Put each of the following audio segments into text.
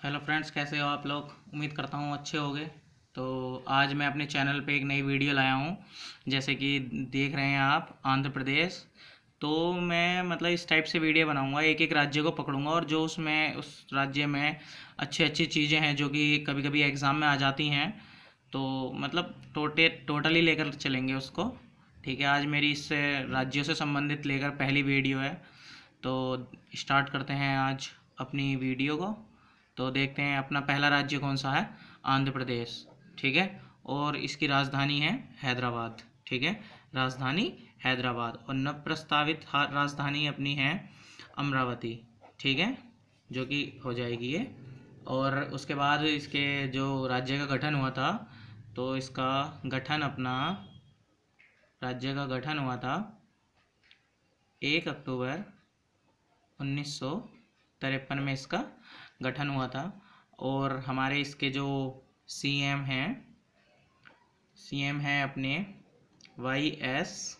Hello friends, कैसे हो आप लोग। उम्मीद करता हूँ अच्छे होंगे। तो आज मैं अपने चैनल पे एक नई वीडियो लाया हूँ। जैसे कि देख रहे हैं आप, आंध्र प्रदेश। तो मैं मतलब इस टाइप से वीडियो बनाऊँगा, एक एक राज्य को पकड़ूँगा और जो उसमें उस राज्य में अच्छी अच्छी चीज़ें हैं जो कि कभी कभी एग्ज़ाम में आ जाती हैं, तो मतलब टोटली लेकर चलेंगे उसको। ठीक है, आज मेरी इससे राज्यों से संबंधित लेकर पहली वीडियो है। तो स्टार्ट करते हैं आज अपनी वीडियो को। तो देखते हैं अपना पहला राज्य कौन सा है। आंध्र प्रदेश। ठीक है। और इसकी राजधानी है हैदराबाद। ठीक है, राजधानी हैदराबाद। और नव प्रस्तावित राजधानी अपनी है अमरावती। ठीक है, जो कि हो जाएगी ये। और उसके बाद इसके जो राज्य का गठन हुआ था, तो इसका गठन अपना राज्य का गठन हुआ था 1 अक्टूबर 1953 में इसका गठन हुआ था। और हमारे इसके जो सीएम हैं अपने YS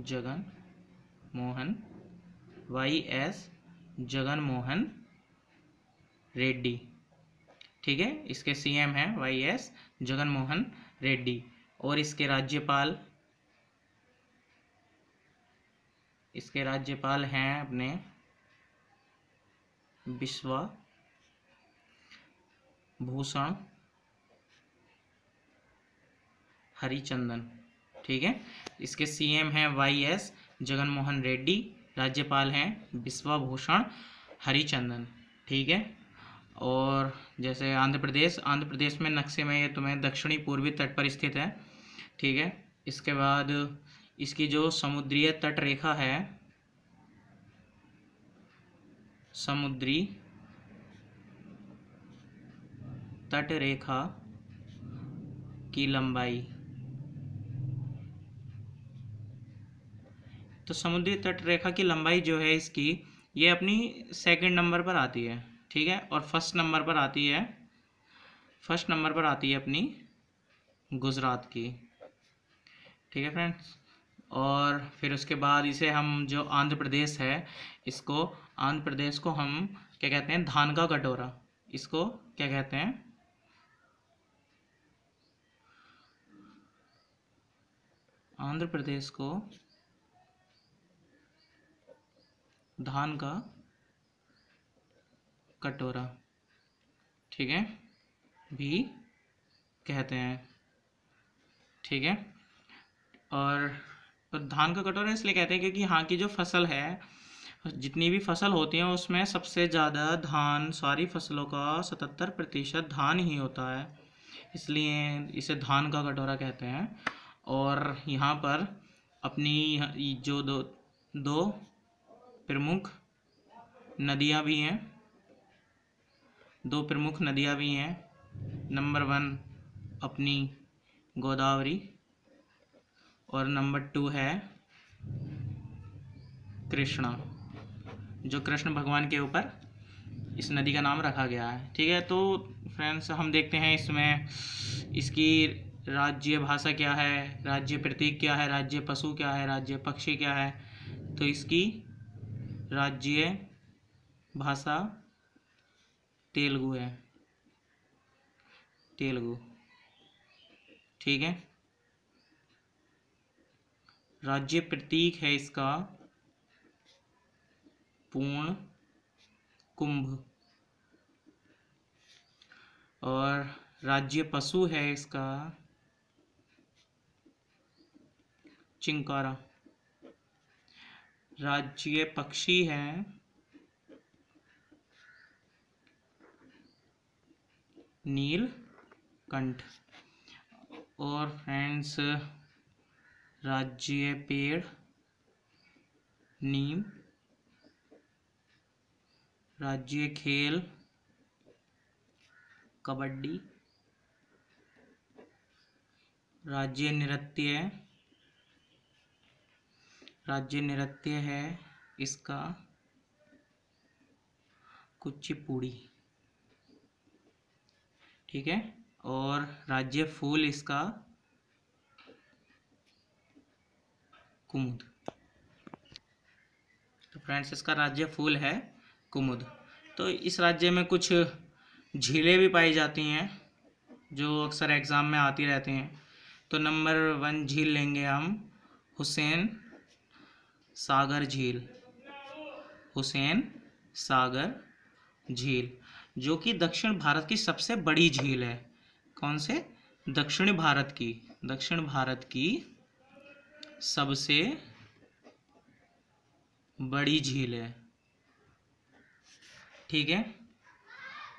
जगन मोहन जगन मोहन रेड्डी। ठीक है, इसके सीएम हैं YS जगन मोहन रेड्डी। और इसके राज्यपाल हैं अपने बिश्वा भूषण हरिचंदन। ठीक है, इसके सीएम हैं YS जगन मोहन रेड्डी, राज्यपाल हैं बिश्वा भूषण हरिचंदन। ठीक है। और जैसे आंध्र प्रदेश में नक्शे में ये तुम्हें दक्षिणी पूर्वी तट पर स्थित है। ठीक है। इसके बाद इसकी जो समुद्रीय तट रेखा है, समुद्री तट रेखा की लंबाई, तो समुद्री तट रेखा की लंबाई जो है इसकी, ये अपनी सेकंड नंबर पर आती है। ठीक है। और फर्स्ट नंबर पर आती है अपनी गुजरात की। ठीक है फ्रेंड्स। और फिर उसके बाद इसे हम जो आंध्र प्रदेश है, आंध्र प्रदेश को हम क्या कहते हैं, धान का कटोरा। इसको क्या कहते हैं, आंध्र प्रदेश को धान का कटोरा, ठीक है, भी कहते हैं। ठीक है। और धान का कटोरा इसलिए कहते हैं क्योंकि यहाँ की जो फसल है, जितनी भी फसल होती है उसमें सबसे ज़्यादा धान, सारी फसलों का 77% धान ही होता है, इसलिए इसे धान का कटोरा कहते हैं। और यहाँ पर अपनी जो दो प्रमुख नदियाँ भी हैं, नंबर 1 अपनी गोदावरी और नंबर 2 है कृष्णा, जो कृष्ण भगवान के ऊपर इस नदी का नाम रखा गया है। ठीक है। तो फ्रेंड्स, हम देखते हैं इसमें इसकी राज्य भाषा क्या है, राज्य प्रतीक क्या है, राज्य पशु क्या है, राज्य पक्षी क्या है। तो इसकी राज्य भाषा तेलुगु है, तेलुगु। ठीक है। राज्य प्रतीक है इसका पूर्ण कुंभ। और राज्य पशु है इसका चिंकारा। राज्य पक्षी है नीलकंठ। और फ्रेंड्स, राज्य पेड़ नीम। राज्य खेल कबड्डी। राज्य नृत्य है इसका कुचिपुड़ी। ठीक है। और राज्य फूल इसका कुमुद। तो फ्रेंड्स, इसका राज्य फूल है कुमुद। तो इस राज्य में कुछ झीलें भी पाई जाती हैं जो अक्सर एग्ज़ाम में आती रहती हैं। तो नंबर 1 झील लेंगे हम, हुसैन सागर झील। हुसैन सागर झील जो कि दक्षिण भारत की सबसे बड़ी झील है। कौन से? दक्षिण भारत की सबसे बड़ी झील है, ठीक है।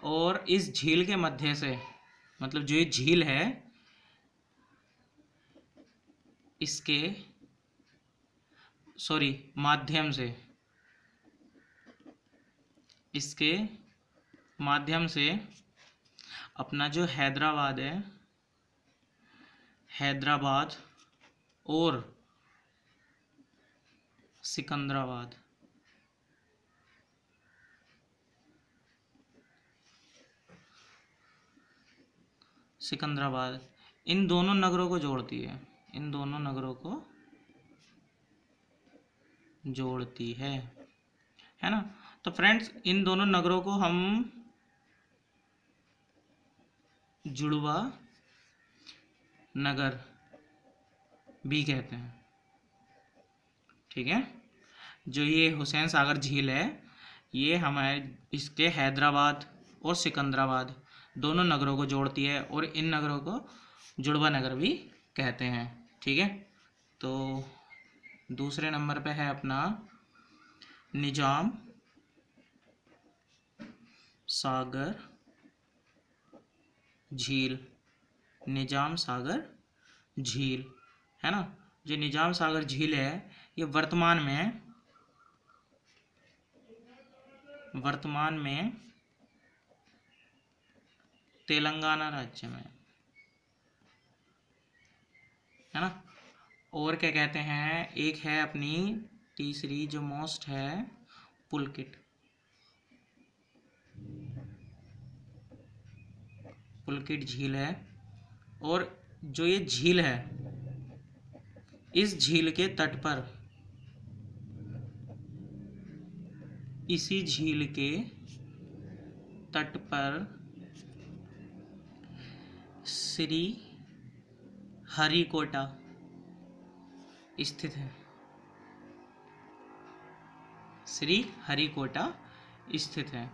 और इस झील के मध्य से, मतलब जो ये झील है इसके माध्यम से, इसके माध्यम से अपना जो हैदराबाद है, हैदराबाद और सिकंदराबाद, इन दोनों नगरों को जोड़ती है, इन दोनों नगरों को जोड़ती है ना। तो फ्रेंड्स इन दोनों नगरों को हम जुड़वा नगर भी कहते हैं, ठीक है। जो ये हुसैन सागर झील है ये हमारे इसके हैदराबाद और सिकंदराबाद दोनों नगरों को जोड़ती है और इन नगरों को जुड़वा नगर भी कहते हैं, ठीक है। तो दूसरे नंबर पे है अपना निजाम सागर झील, निजाम सागर झील, है ना। जो निजाम सागर झील है ये वर्तमान में तेलंगाना राज्य में, है ना। और क्या कहते हैं, एक है अपनी तीसरी जो मोस्ट है पुलकित झील है। और जो ये झील है इस झील के तट पर, इसी झील के तट पर श्री हरिकोटा स्थित है, श्री हरिकोटा स्थित है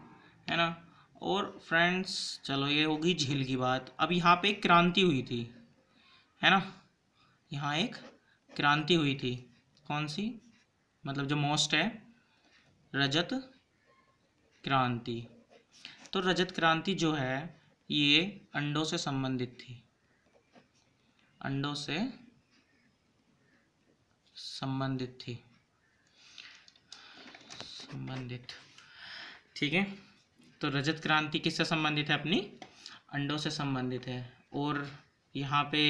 ना। और फ्रेंड्स चलो ये होगी झील की बात। अब यहाँ पे एक क्रांति हुई थी, है ना, यहाँ एक क्रांति हुई थी। कौन सी? मतलब जो मोस्ट है रजत क्रांति। तो रजत क्रांति जो है ये अंडों से संबंधित थी, अंडों से संबंधित थी, ठीक है। तो रजत क्रांति किससे संबंधित है? अपनी अंडों से संबंधित है। और यहाँ पे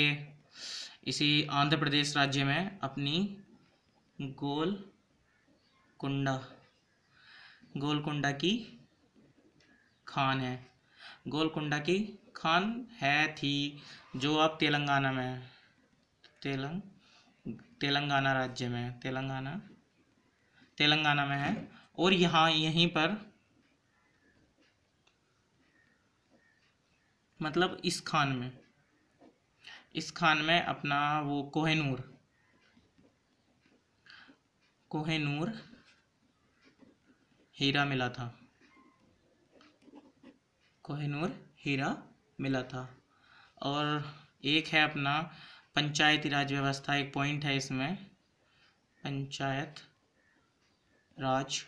इसी आंध्र प्रदेश राज्य में अपनी गोलकुंडा की खान है, गोलकुंडा की खान है थी, जो अब तेलंगाना में, तेलंगाना राज्य में, तेलंगाना में है। और यहाँ यहीं पर मतलब इस खान में अपना वो कोहेनूर हीरा मिला था, कोहिनूर हीरा मिला था। और एक है अपना पंचायती राज व्यवस्था, एक पॉइंट है इसमें, पंचायत राज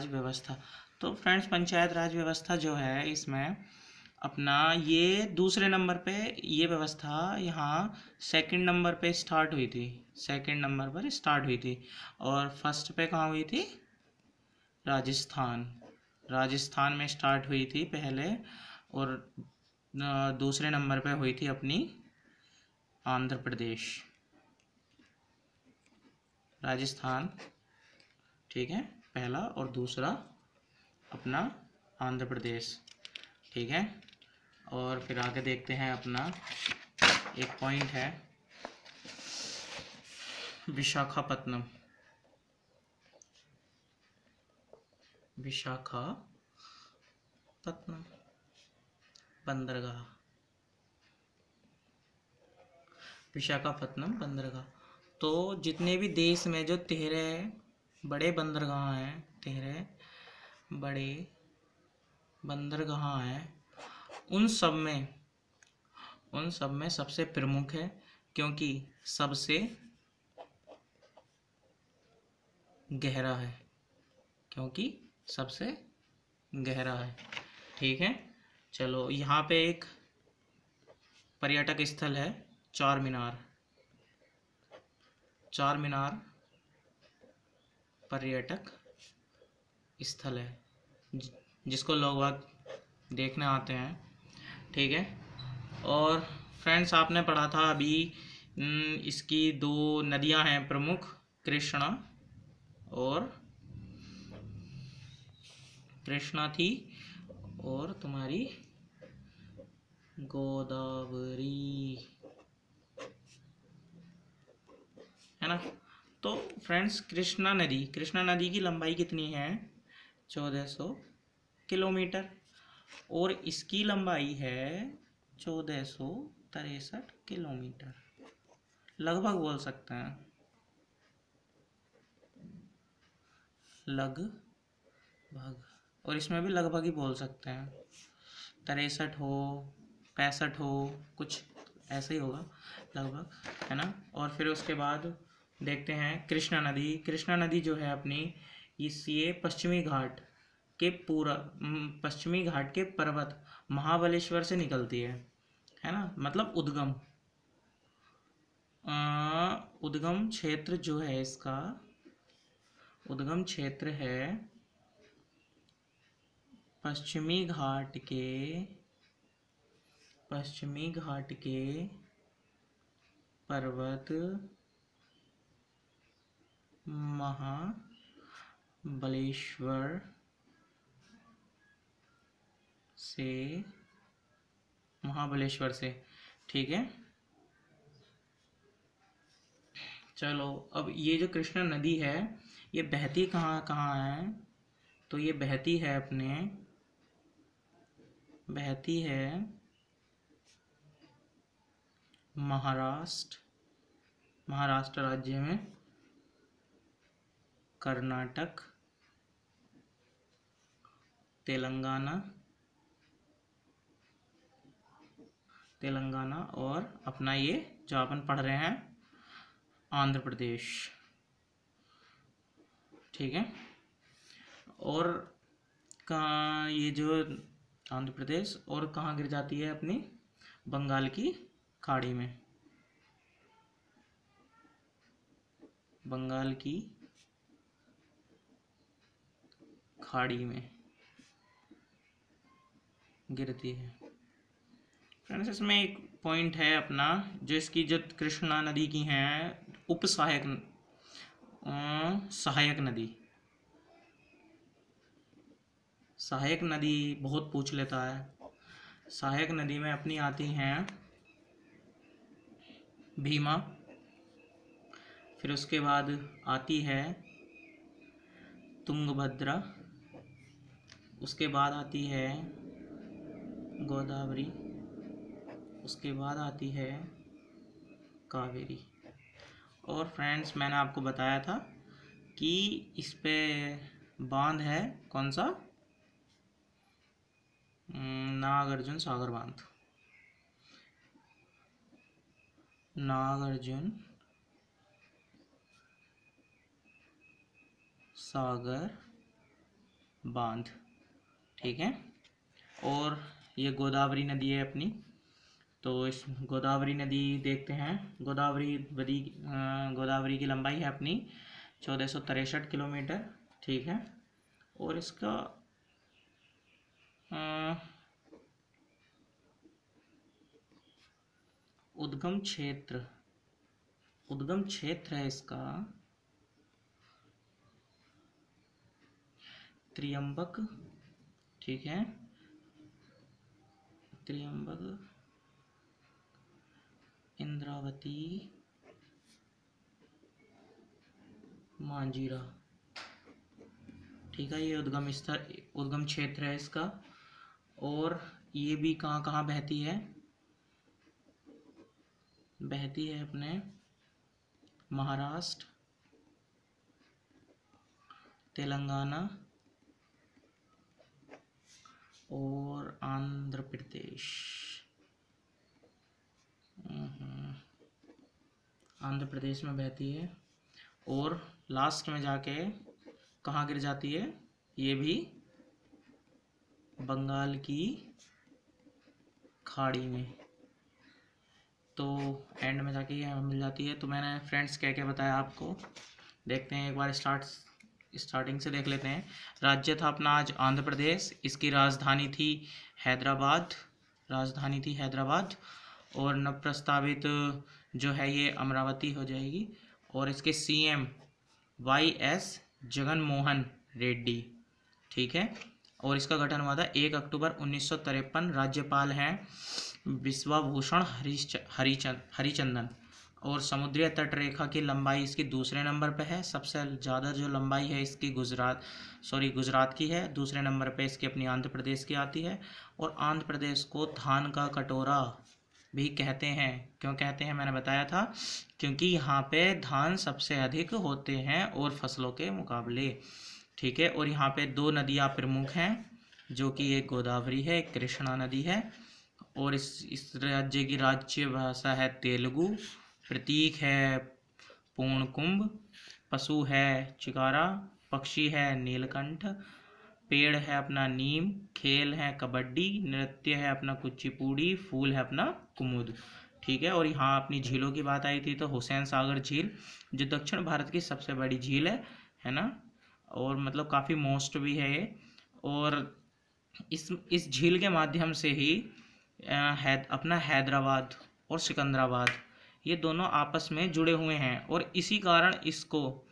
व्यवस्था। तो फ्रेंड्स पंचायत राज व्यवस्था जो है इसमें अपना ये दूसरे नंबर पे ये व्यवस्था यहाँ सेकंड नंबर पे स्टार्ट हुई थी, और फर्स्ट पे कहाँ हुई थी? राजस्थान में स्टार्ट हुई थी पहले, और दूसरे नंबर पे हुई थी अपनी आंध्र प्रदेश, राजस्थान, ठीक है, पहला, और दूसरा अपना आंध्र प्रदेश, ठीक है। और फिर आगे देखते हैं अपना एक पॉइंट है विशाखापत्तनम, विशाखापत्तनम बंदरगाह, विशाखापत्तनम बंदरगाह। तो जितने भी देश में जो 13 बड़े बंदरगाह हैं, 13 बड़े बंदरगाह हैं, उन सब में सबसे प्रमुख है, क्योंकि सबसे गहरा है, क्योंकि सबसे गहरा है। ठीक है, चलो यहाँ पे एक पर्यटक स्थल है चार मीनार, चार मीनार पर्यटक स्थल है जिसको लोग वक्त देखने आते हैं। ठीक है, और फ्रेंड्स आपने पढ़ा था अभी इसकी दो नदियां हैं प्रमुख, कृष्णा और कृष्णा थी और तुम्हारी गोदावरी, है ना। तो फ्रेंड्स कृष्णा नदी की लंबाई कितनी है? 1400 किलोमीटर, और इसकी लंबाई है 1463 किलोमीटर, लगभग बोल सकते हैं, लगभग, और इसमें भी लगभग ही बोल सकते हैं, 63 हो 65 हो, कुछ ऐसा ही होगा लगभग, है ना। और फिर उसके बाद देखते हैं कृष्णा नदी जो है अपनी, ये पश्चिमी घाट के पर्वत महाबलेश्वर से निकलती है ना। मतलब उद्गम क्षेत्र जो है इसका, उद्गम क्षेत्र है पश्चिमी घाट के पर्वत महाबलेश्वर से। ठीक है, चलो अब ये जो कृष्णा नदी है ये बहती कहाँ है? तो ये बहती है महाराष्ट्र राज्य में, कर्नाटक, तेलंगाना और अपना ये जो अपन पढ़ रहे हैं आंध्र प्रदेश। ठीक है, और कहाँ ये जो आंध्र प्रदेश और कहाँ गिर जाती है अपनी बंगाल की खाड़ी में, बंगाल की खाड़ी में गिरती है। फ्रेंड्स इसमें एक पॉइंट है अपना, जो इसकी जो कृष्णा नदी की हैं उप सहायक सहायक नदी बहुत पूछ लेता है। सहायक नदी में अपनी आती हैं भीमा, फिर उसके बाद आती है तुंगभद्रा, उसके बाद आती है गोदावरी, उसके बाद आती है कावेरी। और फ्रेंड्स मैंने आपको बताया था कि इस पे बांध है कौन सा, नागार्जुन सागर बांध, नागार्जुन सागर बांध। ठीक है, और ये गोदावरी नदी है अपनी, तो इस गोदावरी नदी देखते हैं। गोदावरी की लंबाई है अपनी 1463 किलोमीटर। ठीक है, और इसका उद्गम क्षेत्र है इसका त्रियंबक। ठीक है, त्रियंबक, इंद्रावती, मांजीरा। ठीक है, ये उद्गम क्षेत्र है इसका। और ये भी कहाँ कहाँ बहती है अपने महाराष्ट्र, तेलंगाना और आंध्र प्रदेश। आंध्र प्रदेश में बहती है और लास्ट में जाके कहाँ गिर जाती है, ये भी बंगाल की खाड़ी में। तो एंड में जाके ये मिल जाती है। तो मैंने फ्रेंड्स क्या क्या बताया आपको, देखते हैं एक बार स्टार्टिंग से देख लेते हैं। राज्य था अपना आज आंध्र प्रदेश, इसकी राजधानी थी हैदराबाद, और नव प्रस्तावित जो है ये अमरावती हो जाएगी। और इसके सीएम YS जगन मोहन रेड्डी, ठीक है। और इसका गठन हुआ था 1 अक्टूबर 1953। राज्यपाल हैं विश्वभूषण हरिचंदन। और समुद्री तट रेखा की लंबाई इसकी दूसरे नंबर पे है। सबसे ज़्यादा जो लंबाई है इसकी गुजरात की है। दूसरे नंबर पे इसकी अपनी आंध्र प्रदेश की आती है। और आंध्र प्रदेश को धान का कटोरा भी कहते हैं। क्यों कहते हैं मैंने बताया था, क्योंकि यहाँ पे धान सबसे अधिक होते हैं और फसलों के मुकाबले, ठीक है। और यहाँ पे 2 नदियाँ प्रमुख हैं, जो कि एक गोदावरी है, एक कृष्णा नदी है। और इस राज्य की राज्य भाषा है तेलुगु। प्रतीक है पूर्णकुंभ, पशु है चिकारा, पक्षी है नीलकंठ, पेड़ है अपना नीम, खेल है कबड्डी, नृत्य है अपना कुचिपुड़ी, फूल है अपना कुमुद, ठीक है। और यहाँ अपनी झीलों की बात आई थी तो हुसैन सागर झील जो दक्षिण भारत की सबसे बड़ी झील है ना। और मतलब काफ़ी मोस्ट भी है ये। और इस झील के माध्यम से ही अपना हैदराबाद और सिकंदराबाद ये दोनों आपस में जुड़े हुए हैं। और इसी कारण इसको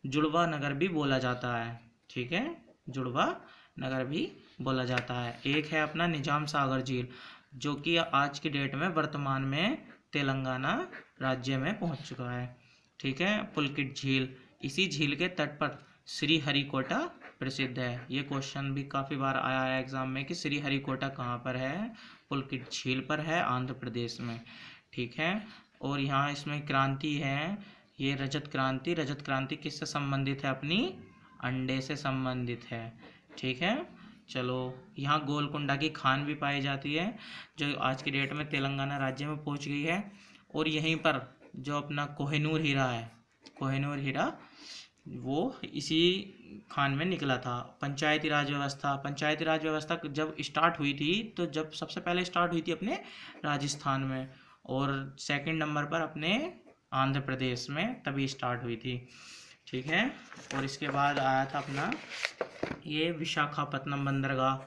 जुड़वा नगर भी बोला जाता है, ठीक है। जुड़वा नगर भी बोला जाता है। एक है अपना निजाम सागर झील, जो कि आज की डेट में वर्तमान में तेलंगाना राज्य में पहुंच चुका है, ठीक है। पुलकित झील, इसी झील के तट पर श्रीहरिकोटा प्रसिद्ध है। ये क्वेश्चन भी काफ़ी बार आया है एग्जाम में कि श्रीहरिकोटा कहाँ पर है, पुलकित झील पर है, आंध्र प्रदेश में, ठीक है। और यहाँ इसमें क्रांति है, ये रजत क्रांति किससे संबंधित है, अपनी अंडे से संबंधित है, ठीक है। चलो, यहाँ गोलकुंडा की खान भी पाई जाती है, जो आज की डेट में तेलंगाना राज्य में पहुँच गई है। और यहीं पर जो अपना कोहिनूर हीरा वो इसी खान में निकला था। पंचायती राज व्यवस्था जब स्टार्ट हुई थी, तो जब सबसे पहले स्टार्ट हुई थी अपने राजस्थान में, और सेकंड नंबर पर अपने आंध्र प्रदेश में तभी स्टार्ट हुई थी, ठीक है। और इसके बाद आया था अपना ये विशाखापत्तनम बंदरगाह।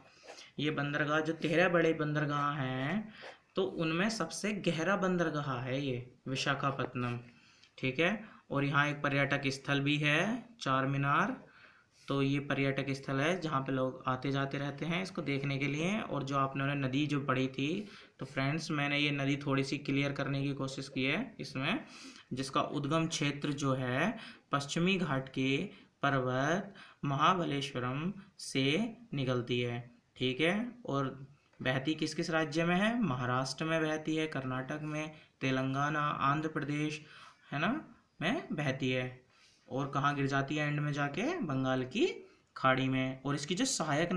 ये बंदरगाह जो 13 बड़े बंदरगाह हैं, तो उनमें सबसे गहरा बंदरगाह है ये विशाखापत्तनम, ठीक है। और यहाँ एक पर्यटक स्थल भी है, चार मीनार। तो ये पर्यटक स्थल है जहाँ पे लोग आते जाते रहते हैं इसको देखने के लिए। और जो आपने नदी जो पढ़ी थी, तो फ्रेंड्स मैंने ये नदी थोड़ी सी क्लियर करने की कोशिश की है इसमें, जिसका उद्गम क्षेत्र जो है पश्चिमी घाट के पर्वत महाबलेश्वरम से निकलती है, ठीक है। और बहती किस किस राज्य में है, महाराष्ट्र में बहती है, कर्नाटक में, तेलंगाना, आंध्र प्रदेश, है ना, में बहती है। और कहाँ गिर जाती है एंड में जाके, बंगाल की खाड़ी में। और इसकी जो सहायक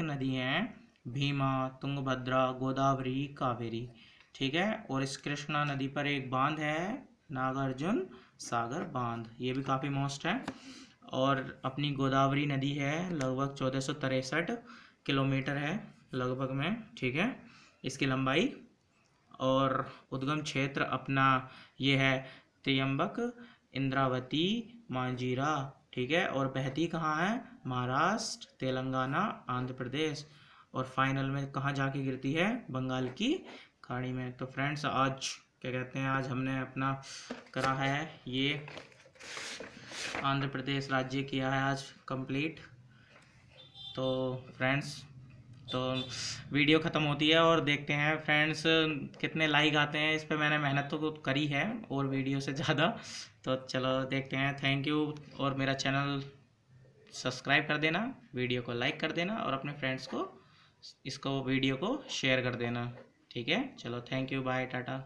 नदी हैं भीमा, तुंगभद्रा, गोदावरी, कावेरी, ठीक है। और इस कृष्णा नदी पर एक बांध है, नागार्जुन सागर बांध, ये भी काफ़ी मोस्ट है। और अपनी गोदावरी नदी है, लगभग 1463 किलोमीटर है लगभग में, ठीक है, इसकी लंबाई। और उद्गम क्षेत्र अपना ये है त्र्यंबक, इंद्रावती, मांजीरा, ठीक है। और बहती कहाँ है, महाराष्ट्र, तेलंगाना, आंध्र प्रदेश। और फाइनल में कहाँ जाके गिरती है, बंगाल की खाड़ी में। तो फ्रेंड्स आज क्या कहते हैं, आज हमने अपना करा है ये आंध्र प्रदेश राज्य किया है आज कंप्लीट। तो फ्रेंड्स, तो वीडियो ख़त्म होती है और देखते हैं फ्रेंड्स कितने लाइक आते हैं इस पे। मैंने मेहनत तो करी है और वीडियो से ज़्यादा, तो चलो देखते हैं। Thank you. और मेरा चैनल सब्सक्राइब कर देना, वीडियो को लाइक कर देना और अपने फ्रेंड्स को इसको वीडियो को शेयर कर देना। ठीक है, चलो थैंक यू, बाय, टाटा।